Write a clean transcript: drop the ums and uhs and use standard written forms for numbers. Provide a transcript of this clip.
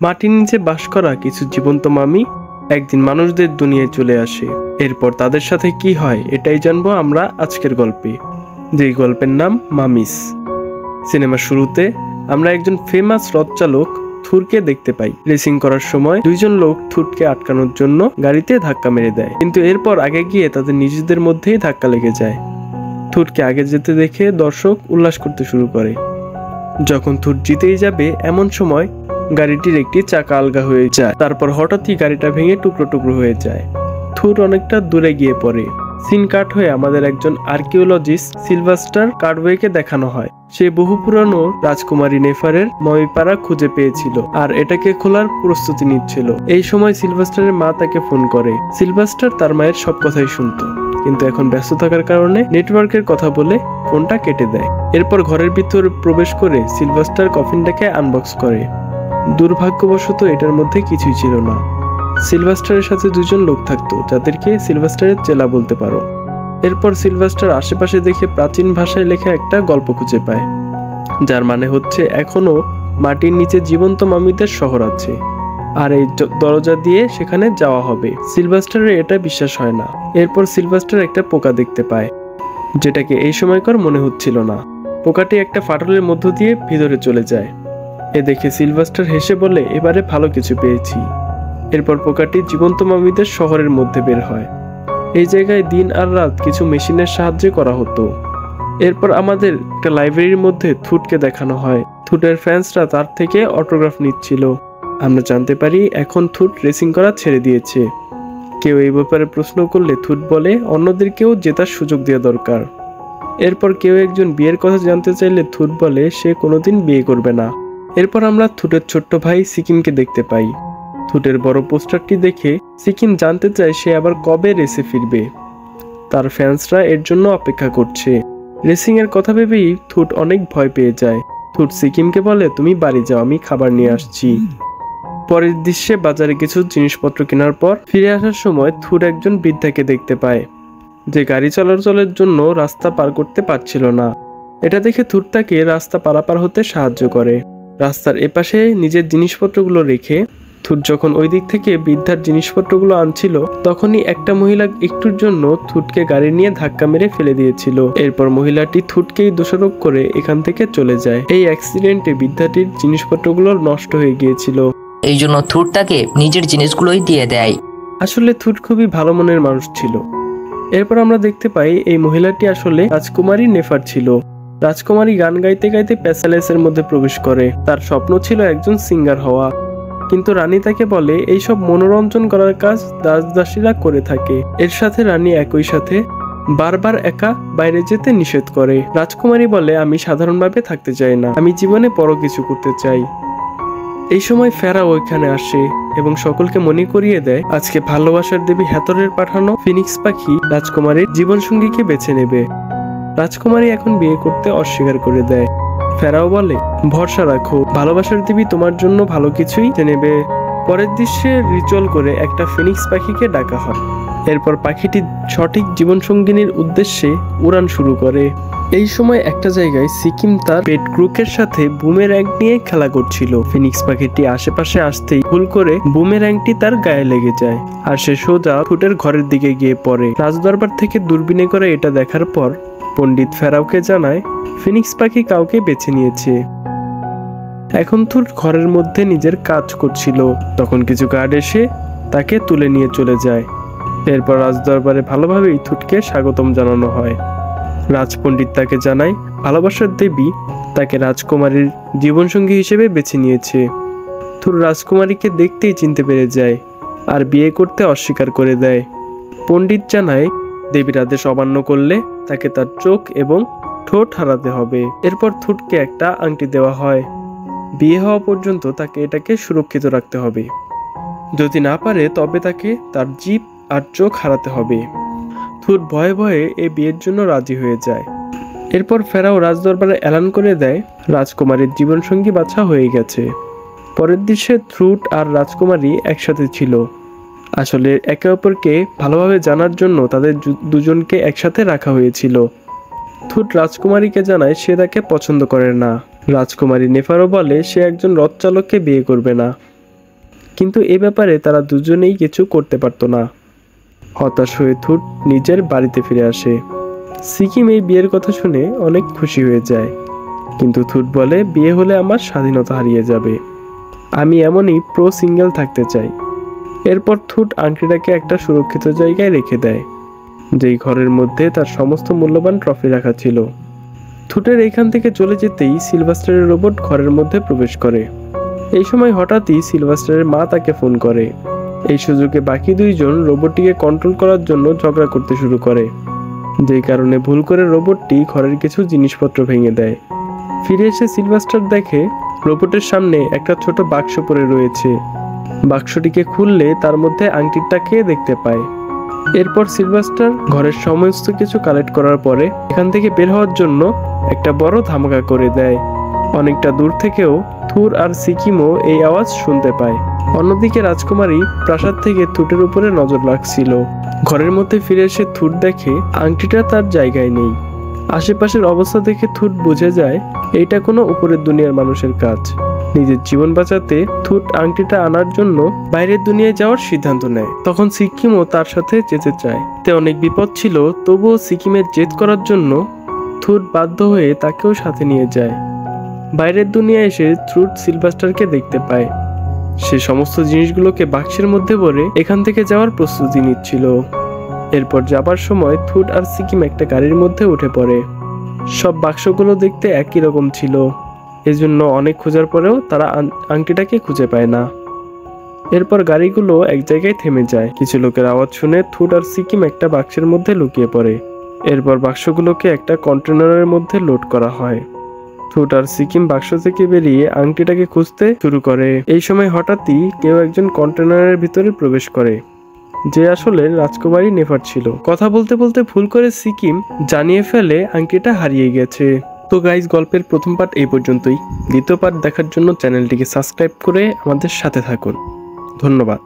মাটির নিচে বাস করা কিছু জীবন্ত মামি একদিন মানুষদের দুনিয়ায় চলে আসে। এরপর তাদের সাথে কি হয় এটাই জানবো আমরা আজকের গল্পে, যেই গল্পের নাম মামিস। সিনেমার শুরুতে আমরা একজন ফেমাস রথ চালক থুরকে দেখতে পাই। রেসিং করার সময় দুইজন লোক থুরকে আটকানোর জন্য গাড়িতে ধাক্কা মেরে দেয়, কিন্তু এরপর আগে গিয়ে তাদের নিজেদের মধ্যেই ধাক্কা লেগে যায়। থুরকে আগে যেতে দেখে দর্শক উল্লাস করতে শুরু করে। যখন থুর জিতেই যাবে এমন সময় গাড়িটির একটি চাকা আলগা হয়ে যায়। তারপর হঠাৎই গাড়িটা ভেঙে টুকরো টুকরো হয়ে যায়। থুর অনেকটা দূরে গিয়ে পড়ে। সিন কাট হয়ে আমাদের একজন আর্কিওলজিস্ট সিলভাস্টার কার্ডওয়েকে দেখানো হয়। সে বহু পুরানো রাজকুমারী নেফারের মমিপাড়া খুঁজে পেয়েছিল আর এটাকে খোলার প্রস্তুতি নিচ্ছিল। এই সময় সিলভাস্টারের মা তাকে ফোন করে। সিলভাস্টার তার মায়ের সব কথাই শুনতো, কিন্তু এখন ব্যস্ত থাকার কারণে নেটওয়ার্কের কথা বলে ফোনটা কেটে দেয়। এরপর ঘরের ভিতরে প্রবেশ করে সিলভাস্টার কফিনটাকে আনবক্স করে। দুর্ভাগ্যবশত এটার মধ্যে কিছুই ছিল না। সিলভাস্টারের সাথে দুজন লোক থাকতো, যাদেরকে সিলভাস্টারের চেলা বলতে পারো। এরপর সিলভাস্টার আশেপাশে দেখে প্রাচীন ভাষায় লেখা একটা গল্প খুঁজে পায়, যার মানে হচ্ছে এখনো মাটির নিচে জীবন্ত মামিদের শহর আছে আর এই দরজা দিয়ে সেখানে যাওয়া হবে। সিলভাস্টারের এটা বিশ্বাস হয় না। এরপর সিলভাস্টার একটা পোকা দেখতে পায়, যেটাকে এই সময়কার মনে হচ্ছিল না। পোকাটি একটা ফাটলের মধ্য দিয়ে ভিতরে চলে যায়। এ দেখে সিলভাস্টার হেসে বলে, এবারে ভালো কিছু পেয়েছি। এরপর পোকাটি জীবন্ত মামিদের শহরের মধ্যে বের হয়। এই জায়গায় দিন আর রাত কিছু মেশিনের সাহায্যে করা হতো। এরপর আমাদের একটা লাইব্রেরির মধ্যে থুটকে দেখানো হয়। থুটের ফ্যান্সরা তার থেকে অটোগ্রাফ নিচ্ছিল। আমরা জানতে পারি এখন থুট রেসিং করা ছেড়ে দিয়েছে। কেউ এই ব্যাপারে প্রশ্ন করলে থুট বলে অন্যদেরকেও জেতার সুযোগ দেওয়া দরকার। এরপর কেউ একজন বিয়ের কথা জানতে চাইলে থুট বলে সে কোনোদিন বিয়ে করবে না। এরপর আমরা থুটের ছোট্ট ভাই সিকিমকে দেখতে পাই। থুটের বড় পোস্টারটি দেখে সিকিম জানতে চায় সে আবার কবে রেসে ফিরবে। তার ফ্যান্সরা এর জন্য অপেক্ষা করছে। রেসিং এর কথা ভেবেই থুট অনেক ভয় পেয়ে যায়। থুট সিকিমকে বলে, তুমি বাড়ি যাও, আমি খাবার নিয়ে আসছি। পরের দৃশ্যে বাজারে কিছু জিনিসপত্র কেনার পর ফিরে আসার সময় থুট একজন বৃদ্ধাকে দেখতে পায়, যে গাড়ি চলাচলের জন্য রাস্তা পার করতে পারছিল না। এটা দেখে থুট তাকে রাস্তা পারাপার হতে সাহায্য করে। রাস্তার এপাশে নিজের জিনিসপত্রগুলো রেখে থুট যখন ওই দিক থেকে বৃদ্ধার জিনিসপত্রগুলো আনছিল, তখনই একটা মহিলা একটুর জন্য থুটকে গাড়ি নিয়ে ধাক্কা মেরে ফেলে দিয়েছিল। এরপর মহিলাটি থুটকেই দোষারোপ করে এখান থেকে চলে যায়। এই অ্যাক্সিডেন্টে বৃদ্ধাটির জিনিসপত্রগুলো নষ্ট হয়ে গিয়েছিল। এই জন্য থুট তাকে নিজের জিনিসগুলোই দিয়ে দেয়। আসলে থুট খুবই ভালো মনের মানুষ ছিল। এরপর আমরা দেখতে পাই এই মহিলাটি আসলে রাজকুমারী নেফার ছিল। রাজকুমারী গান গাইতে গাইতে প্যালেসের মধ্যে প্রবেশ করে। তার স্বপ্ন ছিল একজন সিঙ্গার হওয়া, কিন্তু রানী তাকে বলে এইসব মনোরঞ্জন করার কাজ দাসদাসীরা করে থাকে। এর সাথে রানী একই সাথে বারবার একা বাইরে যেতে নিষেধ করে। রাজকুমারী বলে, আমি সাধারণভাবে থাকতে চাই না, আমি জীবনে বড় কিছু করতে চাই। এই সময় ফেরাও ওইখানে আসে এবং সকলকে মনে করিয়ে দেয় আজকে ভালোবাসার দেবী হ্যাথরের পাঠানো ফিনিক্স পাখি রাজকুমারীর জীবনসঙ্গীকে বেছে নেবে। রাজকুমারী এখন বিয়ে করতে অস্বীকার করে দেয়। ফেরাও বলে, ভরসা রাখো, ভালোবাসার দেবী তোমার জন্য ভালো কিছুই নেবে। পরের দৃশ্যে রিচুয়াল করে একটা ফিনিক্স পাখিকে ডাকা হয়। এরপর পাখিটি সঠিক জীবনসঙ্গিনীর উদ্দেশ্যে উড়ান শুরু করে। এই সময় একটা জায়গায় সিকিম তার পেট ক্রুকের সাথে বুমের্যাং নিয়ে খেলা করছিল। ফিনিক্স পাখিটি আশেপাশে আসতেই ভুল করে বুমের্যাংটি তার গায়ে লেগে যায় আর সে সোজা থুটের ঘরের দিকে গিয়ে পড়ে। রাজদরবার থেকে দূরবীনে করে এটা দেখার পর পণ্ডিত ফেরাওকে জানায় ফিনিক্স পাখি কাউকে বেছে নিয়েছে। এখন থুট ঘরের মধ্যে নিজের কাজ করছিল, তখন কিছু গার্ড এসে তাকে তুলে নিয়ে চলে যায়। এরপর রাজদরবারে ভালোভাবেই থুটকে স্বাগতম জানানো হয়। রাজপণ্ডিত তাকে জানায় ভালোবাসার দেবী তাকে রাজকুমারীর জীবনসঙ্গী হিসেবে বেছে নিয়েছে। থুট রাজকুমারীকে দেখতেই চিনতে পেরে যায় আর বিয়ে করতে অস্বীকার করে দেয়। পণ্ডিত জানায় দেবীর আদেশ অমান্য করলে তাকে তার চোখ এবং ঠোঁট হারাতে হবে। এরপর থুটকে একটা আংটি দেওয়া হয়। বিয়ে হওয়া পর্যন্ত তাকে এটাকে সুরক্ষিত রাখতে হবে। যদি না পারে তবে তাকে তার জিভ আর চোখ হারাতে হবে। থুট ভয়ে ভয়ে এই বিয়ের জন্য রাজি হয়ে যায়। এরপর ফেরাও রাজদরবারে এলান করে দেয় রাজকুমারীর জীবনসঙ্গী বাছা হয়ে গেছে। পরের দৃশ্যে থুট আর রাজকুমারী একসাথে ছিল। আসলে একে অপরকে ভালোভাবে জানার জন্য তাদের দুজনকে একসাথে রাখা হয়েছিল। থুট রাজকুমারীকে জানায় সে তাকে পছন্দ করে না। রাজকুমারী নেফারও বলে সে একজন রথ চালককে বিয়ে করবে না। কিন্তু এ ব্যাপারে তারা দুজনেই কিছু করতে পারতো না। হতাশ হয়ে থুট নিজের বাড়িতে ফিরে আসে। সিকিম এই বিয়ের কথা শুনে অনেক খুশি হয়ে যায়, কিন্তু থুট বলে বিয়ে হলে আমার স্বাধীনতা হারিয়ে যাবে, আমি এমনই প্রো সিঙ্গেল থাকতে চাই। এরপর থুট আংটিটাকে একটা সুরক্ষিত জায়গায় রেখে দেয়, যেই ঘরের মধ্যে তার সমস্ত মূল্যবান ট্রফি রাখা ছিল। থুটের এইখান থেকে চলে যেতেই সিলভাস্টারের রোবট ঘরের মধ্যে প্রবেশ করে। এই সময় হঠাৎই সিলভাস্টারের মা তাকে ফোন করে। এই সুযোগে বাকি দুইজন রোবটটিকে কন্ট্রোল করার জন্য ঝগড়া করতে শুরু করে, যেই কারণে ভুল করে রোবটটি ঘরের কিছু জিনিসপত্র ভেঙে দেয়। ফিরে এসে সিলভাস্টার দেখে রোবটের সামনে একটা ছোট বাক্স পড়ে রয়েছে। বাক্সটিকে খুললে তার মধ্যে আংটিটাকে দেখতে পায়। এরপর সিলভাস্টার ঘরের সমস্ত কিছু কালেক্ট করার পরে এখান থেকে বের হওয়ার জন্য একটা বড় ধামাকা করে দেয়। অনেকটা দূর থেকেও থুর আর সিকিমও এই আওয়াজ শুনতে পায়। অন্যদিকে রাজকুমারী প্রাসাদ থেকে থুটের উপরে নজর রাখছিল। ঘরের মধ্যে ফিরে এসে থুট দেখে আংটিটা তার জায়গায় নেই। আশেপাশের অবস্থা দেখে থুট বুঝে যায় এইটা কোনো উপরের দুনিয়ার মানুষের কাজ। নিজের জীবন বাঁচাতে থুট আংটিটা আনার জন্য বাইরের দুনিয়ায় যাওয়ার সিদ্ধান্ত নেয়। তখন সিকিমও তার সাথে যেতে চায়। তে অনেক বিপদ ছিল, তবুও সিকিমের জেদ করার জন্য থুট বাধ্য হয়ে তাকেও সাথে নিয়ে যায়। বাইরের দুনিয়ায় এসে থুট সিলভাস্টারকে দেখতে পায়। সে সমস্ত জিনিসগুলোকে বাক্সের মধ্যে ভরে এখান থেকে যাওয়ার প্রস্তুতি নিচ্ছিল। এরপর যাবার সময় থুট আর সিকিম একটা গাড়ির মধ্যে উঠে পড়ে। সব বাক্সগুলো দেখতে একই রকম ছিল, এজন্য অনেক খোঁজার পরেও তারা আংটিটাকে খুঁজে পায় না। এরপর গাড়িগুলো এক জায়গায় থেমে যায়। কিছু লোকের আওয়াজ শুনে থুট আর সিকিম একটা বাক্সের মধ্যে লুকিয়ে পড়ে। এরপর বাক্সগুলোকে একটা কন্টেনারের মধ্যে লোড করা হয়। থুট আর সিকিম বাক্স থেকে বেরিয়ে আংটিটাকে খুঁজতে শুরু করে। এই সময় হঠাৎই কেউ একজন কন্টেনারের ভিতরে প্রবেশ করে, যে আসলে রাজকুমারী নেফার ছিল। কথা বলতে বলতে ভুল করে সিকিম জানিয়ে ফেলে আংটিটা হারিয়ে গেছে। তো গাইজ, গল্পের প্রথম পার্ট এই পর্যন্তই। দ্বিতীয় পার্ট দেখার জন্য চ্যানেলটিকে সাবস্ক্রাইব করে আমাদের সাথে থাকুন। ধন্যবাদ।